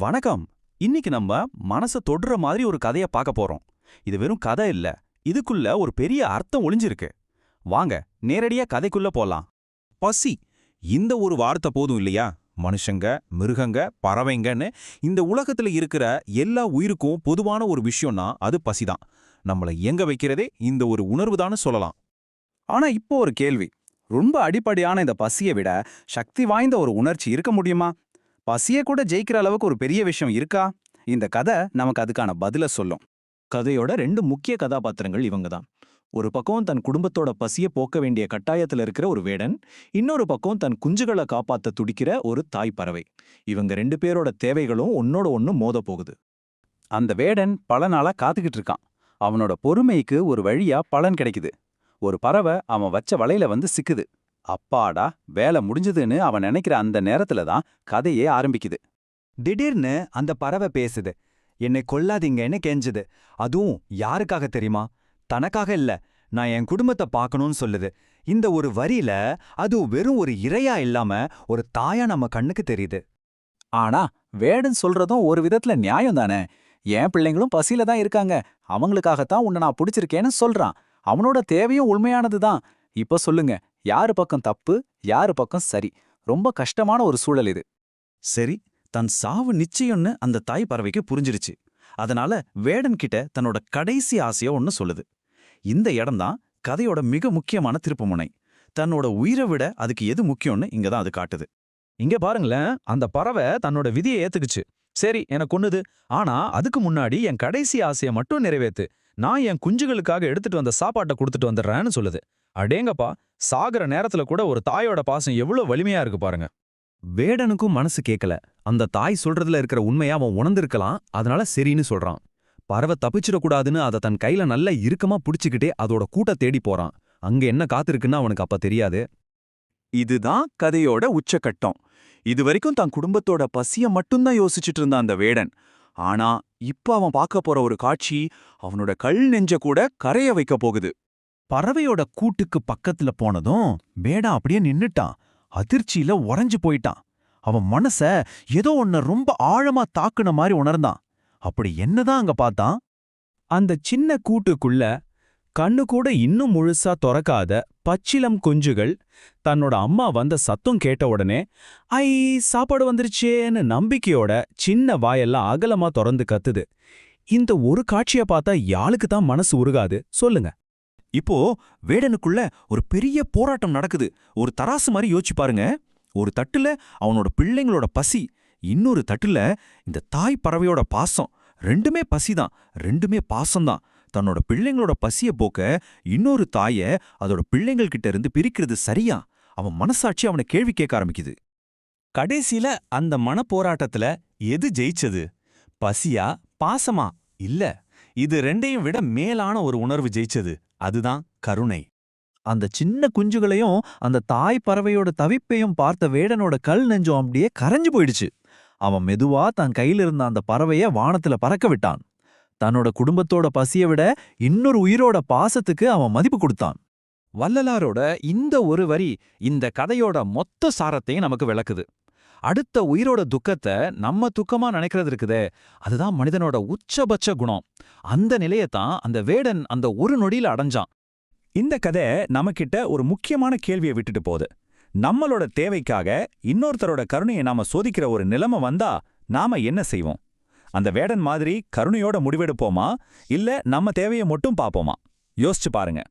வணக்கம். இன்னைக்கு நம்ம மனச தொடுற மாதிரி ஒரு கதைய பார்க்க போறோம். இது வெறும் கதை இல்ல, இதுக்குள்ள ஒரு பெரிய அர்த்தம் ஒளிஞ்சிருக்கு. வாங்க நேரடியா கதைக்குள்ள போலாம். பசி, இந்த ஒரு வார்த்தை போதும் இல்லையா? மனுஷங்க, மிருகங்க, பறவைங்கன்னு இந்த உலகத்துல இருக்கிற எல்லா உயிருக்கும் பொதுவான ஒரு விஷயம்னா அது பசிதான். நம்மள இயங்க வைக்கிறதே இந்த ஒரு உணர்வுதான்னு சொல்லலாம். ஆனா இப்போ ஒரு கேள்வி. ரொம்ப அடிப்படையான இந்த பசியை விட சக்தி வாய்ந்த ஒரு உணர்ச்சி இருக்க முடியுமா? பசியை கூட ஜெயிக்கிற அளவுக்கு ஒரு பெரிய விஷயம் இருக்கா? இந்த கதை நமக்கு அதுக்கான பதில சொல்லும். கதையோட ரெண்டு முக்கிய கதாபாத்திரங்கள் இவங்க தான். ஒரு பக்கம் தன் குடும்பத்தோட பசியை போக்க வேண்டிய கட்டாயத்துல இருக்கிற ஒரு வேடன், இன்னொரு பக்கம் தன் குஞ்சுகளை காப்பாத்த துடிக்கிற ஒரு தாய் பறவை. இவங்க ரெண்டு பேரோட தேவைகளும் ஒன்னோட ஒன்னு மோத போகுது. அந்த வேடன் பல நாளா காத்துக்கிட்டு இருக்கான். அவனோட பொறுமைக்கு ஒரு வழியா பலன் கிடைக்குது. ஒரு பறவை அவன் வச்ச வலையில வந்து சிக்குது. அப்பாடா, வேலை முடிஞ்சதுன்னு அவன் நினைக்கிற அந்த நேரத்துல தான் கதையே ஆரம்பிக்குது. திடீர்னு அந்த பறவை பேசுது. என்னை கொல்லாதீங்கன்னு கெஞ்சுது. அதுவும் யாருக்காக தெரியுமா? தனக்காக இல்ல, நான் என் குடும்பத்தை பார்க்கணும்னு சொல்லுது. இந்த ஒரு வரியில அது வெறும் ஒரு இரையா இல்லாம ஒரு தாயா நம்ம கண்ணுக்கு தெரியுது. ஆனா வேடன் சொல்றதும் ஒரு விதத்துல நியாயம் தானே. என் பிள்ளைங்களும் பசியில தான் இருக்காங்க, அவங்களுக்காகத்தான் உன்னை நான் பிடிச்சிருக்கேன்னு சொல்றான். அவனோட தேவையும் உண்மையானதுதான். இப்ப சொல்லுங்க, யாரு பக்கம் தப்பு, யாரு பக்கம் சரி? ரொம்ப கஷ்டமான ஒரு சூழல் இது. சரி, தன் சாவு நிச்சயம்னு அந்த தாய் பறவைக்கு புரிஞ்சிருச்சு. அதனால வேடன் கிட்ட தன்னோட கடைசி ஆசைய ஒன்னு சொல்லுது. இந்த இடம்தான் கதையோட மிக முக்கியமான திருப்புமுனை. தன்னோட உயிரை விட அதுக்கு எது முக்கியம்னு இங்கதான் அது காட்டுது. இங்க பாருங்களேன், அந்த பறவை தன்னோட விதியை ஏத்துக்குச்சு. சரி, எனக்கு கொன்னுது. ஆனா அதுக்கு முன்னாடி என் கடைசி ஆசையை மட்டும் நிறைவேத்து. நான் என் குஞ்சுகளுக்காக எடுத்துட்டு வந்த சாப்பாட்டை கொடுத்துட்டு வந்துடுறேன்னு சொல்லுது. அடேங்கப்பா, சாகுற நேரத்துல கூட ஒரு தாயோட பாசம் எவ்வளவு வலிமையா இருக்கு பாருங்க. வேடனுக்கும் மனசு கேட்கல. அந்த தாய் சொல்றதுல இருக்கிற உண்மையா அவன் உணர்ந்திருக்கலாம். அதனால சரின்னு சொல்றான். பறவை தப்பிச்சிடக்கூடாதுன்னு அதை தன் கையில நல்ல இறுக்கமா புடிச்சுக்கிட்டே அதோட கூட்ட தேடி போறான். அங்க என்ன காத்திருக்குன்னு அவனுக்கு அப்ப தெரியாது. இதுதான் கதையோட உச்சக்கட்டம். இதுவரைக்கும் தன் குடும்பத்தோட பசிய மட்டும்தான் யோசிச்சுட்டு இருந்தான் அந்த வேடன். ஆனா இப்ப அவன் பார்க்க போற ஒரு காட்சி அவனோட கல் நெஞ்ச கூட கரைய வைக்க போகுது. பறவையோட கூட்டுக்கு பக்கத்துல போனதும் வேடன் அப்படியே நின்னுட்டான். அதிர்ச்சியில உறைஞ்சு போயிட்டான். அவன் மனச ஏதோ ஒன்ன ரொம்ப ஆழமா தாக்குன மாதிரி உணர்ந்தான். அப்படி என்னதான் அங்க பார்த்தான்? அந்த சின்ன கூட்டுக்குள்ள கண்ணு கூட இன்னும் முழுசா தொறக்காத பச்சிலம் குஞ்சுகள் தன்னோட அம்மா வந்த சத்தம் கேட்ட உடனே ஐ, சாப்பாடு வந்துருச்சேன்னு நம்பிக்கையோட சின்ன வாயெல்லாம் அகலமா திறந்து கத்துது. இந்த ஒரு காட்சிய பார்த்தா யாளுக்கு தான் மனசு உருகாது சொல்லுங்க? இப்போ வேடனுக்குள்ள ஒரு பெரிய போராட்டம் நடக்குது. ஒரு தராசு மாதிரி யோசிச்சு பாருங்க. ஒரு தட்டுல அவனோட பிள்ளைங்களோட பசி, இன்னொரு தட்டுல இந்த தாய் பறவையோட பாசம். ரெண்டுமே பசிதான், ரெண்டுமே பாசம்தான். தன்னோட பிள்ளைங்களோட பசிய போக்க இன்னொரு தாய அதோட பிள்ளைங்கள் கிட்ட இருந்து பிரிக்கிறது சரியா? அவன் மனசாட்சி அவனை கேள்வி கேட்க ஆரம்பிக்குது. கடைசியில அந்த மனப்போராட்டத்துல எது ஜெயிச்சது? பசியா, பாசமா? இல்ல, இது ரெண்டையும் விட மேலான ஒரு உணர்வு ஜெயிச்சது. அதுதான் கருணை. அந்த சின்ன குஞ்சுகளையும் அந்த தாய் பறவையோட தவிப்பையும் பார்த்த வேடனோட கல் நெஞ்சம் அப்படியே கரைஞ்சு போயிடுச்சு. அவன் மெதுவா தன் கையில இருந்த அந்த பறவைய வானத்துல பறக்க விட்டான். தன்னோட குடும்பத்தோட பசிய விட இன்னொரு உயிரோட பாசத்துக்கு அவன் மதிப்பு கொடுத்தான். வள்ளலாரோட இந்த ஒரு வரி இந்த கதையோட மொத்த சாரத்தையும் நமக்கு விளக்குது. அடுத்த உயிரோட துக்கத்தை நம்ம துக்கமா நினைக்கிறது இருக்குதே, அதுதான் மனிதனோட உச்சபட்ச குணம். அந்த நிலையத்தான் அந்த வேடன் அந்த ஒரு நொடியில அடைஞ்சான். இந்த கதை நமக்கிட்ட ஒரு முக்கியமான கேள்வியை விட்டுட்டு போகுது. நம்மளோட தேவைக்காக இன்னொருத்தரோட கருணையை நாம சோதிக்கிற ஒரு நிலைமை வந்தா நாம என்ன செய்வோம்? அந்த வேடன் மாதிரி கருணையோட முடிவெடுப்போமா, இல்ல நம்ம தேவையை மட்டும் பார்ப்போமா? யோசிச்சு பாருங்க.